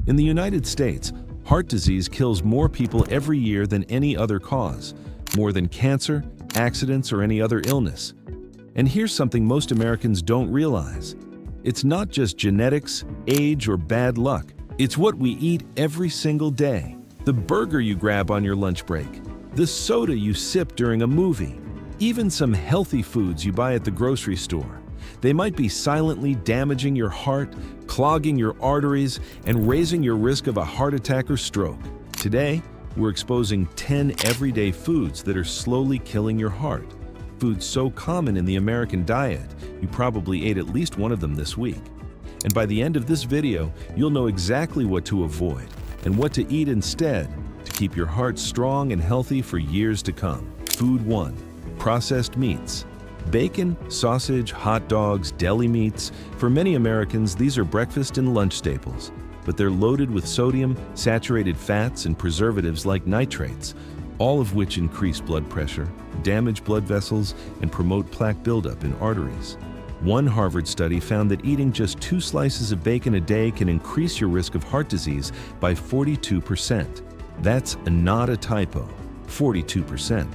In the United States, heart disease kills more people every year than any other cause, more than cancer, accidents, or any other illness. And here's something most Americans don't realize. It's not just genetics, age, or bad luck. It's what we eat every single day. The burger you grab on your lunch break, the soda you sip during a movie, even some healthy foods you buy at the grocery store. They might be silently damaging your heart, clogging your arteries, and raising your risk of a heart attack or stroke. Today, we're exposing 10 everyday foods that are slowly killing your heart. Foods so common in the American diet, you probably ate at least one of them this week. And by the end of this video, you'll know exactly what to avoid and what to eat instead to keep your heart strong and healthy for years to come. Food 1. Processed meats. Bacon, sausage, hot dogs, deli meats. For many Americans, these are breakfast and lunch staples, but they're loaded with sodium, saturated fats, and preservatives like nitrates, all of which increase blood pressure, damage blood vessels, and promote plaque buildup in arteries. One Harvard study found that eating just 2 slices of bacon a day can increase your risk of heart disease by 42%. That's not a typo, 42%.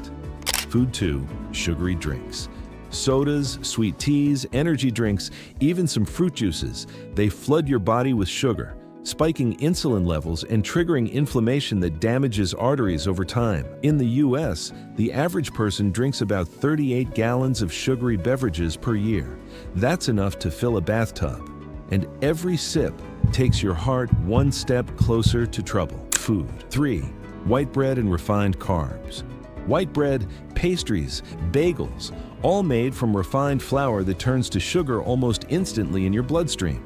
Food 2. Sugary drinks. Sodas, sweet teas, energy drinks, even some fruit juices, they flood your body with sugar, spiking insulin levels and triggering inflammation that damages arteries over time. In the US, the average person drinks about 38 gallons of sugary beverages per year. That's enough to fill a bathtub. And every sip takes your heart one step closer to trouble. Food 3. White bread and refined carbs. White bread, pastries, bagels, all made from refined flour that turns to sugar almost instantly in your bloodstream.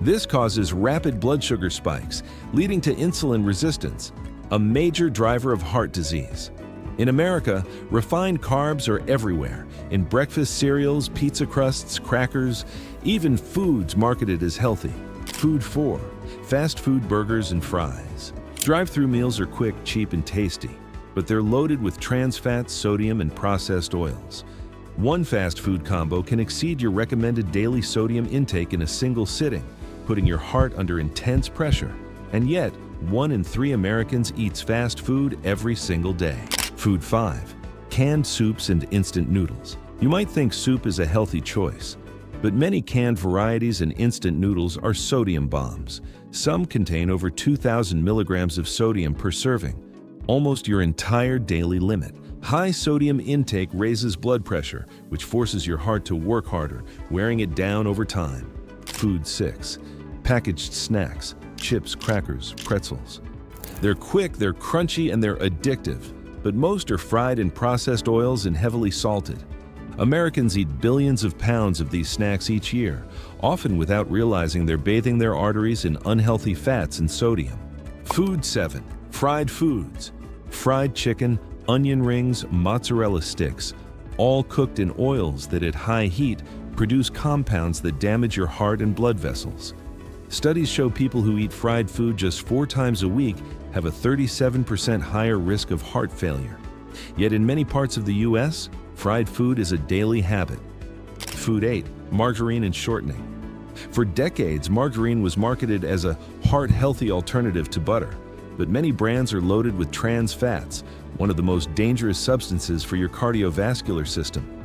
This causes rapid blood sugar spikes, leading to insulin resistance, a major driver of heart disease. In America, refined carbs are everywhere, in breakfast cereals, pizza crusts, crackers, even foods marketed as healthy. Food 4. Fast food burgers and fries. Drive-through meals are quick, cheap, and tasty, but they're loaded with trans fats, sodium, and processed oils. One fast food combo can exceed your recommended daily sodium intake in a single sitting, putting your heart under intense pressure. And yet, 1 in 3 Americans eats fast food every single day. Food 5. Canned soups and instant noodles. You might think soup is a healthy choice, but many canned varieties and instant noodles are sodium bombs. Some contain over 2,000 milligrams of sodium per serving, almost your entire daily limit. High sodium intake raises blood pressure, which forces your heart to work harder, wearing it down over time. Food 6. Packaged snacks, chips, crackers, pretzels. They're quick, they're crunchy, and they're addictive, but most are fried in processed oils and heavily salted. Americans eat billions of pounds of these snacks each year, often without realizing they're bathing their arteries in unhealthy fats and sodium. Food 7. Fried foods. Fried chicken, onion rings, mozzarella sticks, all cooked in oils that at high heat produce compounds that damage your heart and blood vessels. Studies show people who eat fried food just 4 times a week have a 37% higher risk of heart failure. Yet in many parts of the US, fried food is a daily habit. Food 8. Margarine and shortening. For decades, margarine was marketed as a heart-healthy alternative to butter, but many brands are loaded with trans fats, one of the most dangerous substances for your cardiovascular system.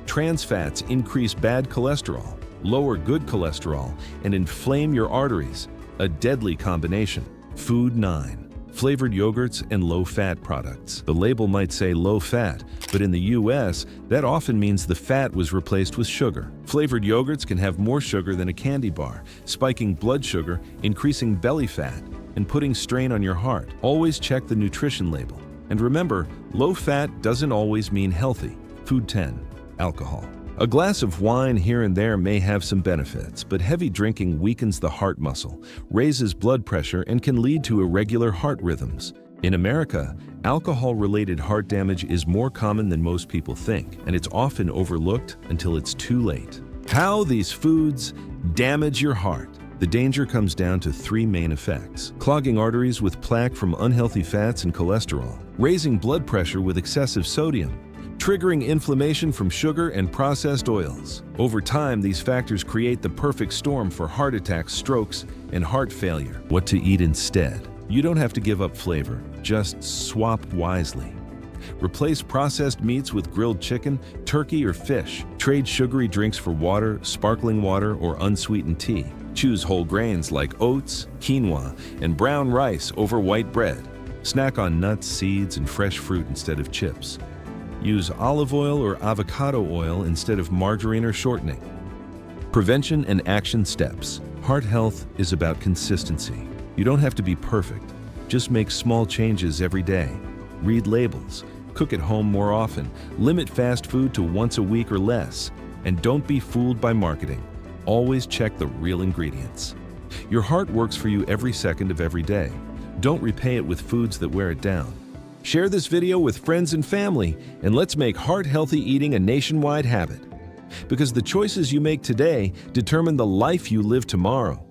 Trans fats increase bad cholesterol, lower good cholesterol, and inflame your arteries, a deadly combination. Food 9. Flavored yogurts and low-fat products. The label might say low-fat, but in the US, that often means the fat was replaced with sugar. Flavored yogurts can have more sugar than a candy bar, spiking blood sugar, increasing belly fat, and putting strain on your heart. Always check the nutrition label. And remember, low-fat doesn't always mean healthy. Food 10. Alcohol. A glass of wine here and there may have some benefits, but heavy drinking weakens the heart muscle, raises blood pressure, and can lead to irregular heart rhythms. In America, alcohol-related heart damage is more common than most people think, and it's often overlooked until it's too late. How these foods damage your heart. The danger comes down to 3 main effects: clogging arteries with plaque from unhealthy fats and cholesterol, raising blood pressure with excessive sodium, triggering inflammation from sugar and processed oils. Over time, these factors create the perfect storm for heart attacks, strokes, and heart failure. What to eat instead? You don't have to give up flavor, just swap wisely. Replace processed meats with grilled chicken, turkey, or fish. Trade sugary drinks for water, sparkling water, or unsweetened tea. Choose whole grains like oats, quinoa, and brown rice over white bread. Snack on nuts, seeds, and fresh fruit instead of chips. Use olive oil or avocado oil instead of margarine or shortening. Prevention and action steps. Heart health is about consistency. You don't have to be perfect. Just make small changes every day. Read labels. Cook at home more often. Limit fast food to once a week or less. And don't be fooled by marketing. Always check the real ingredients. Your heart works for you every second of every day. Don't repay it with foods that wear it down. Share this video with friends and family, and let's make heart-healthy eating a nationwide habit. Because the choices you make today determine the life you live tomorrow.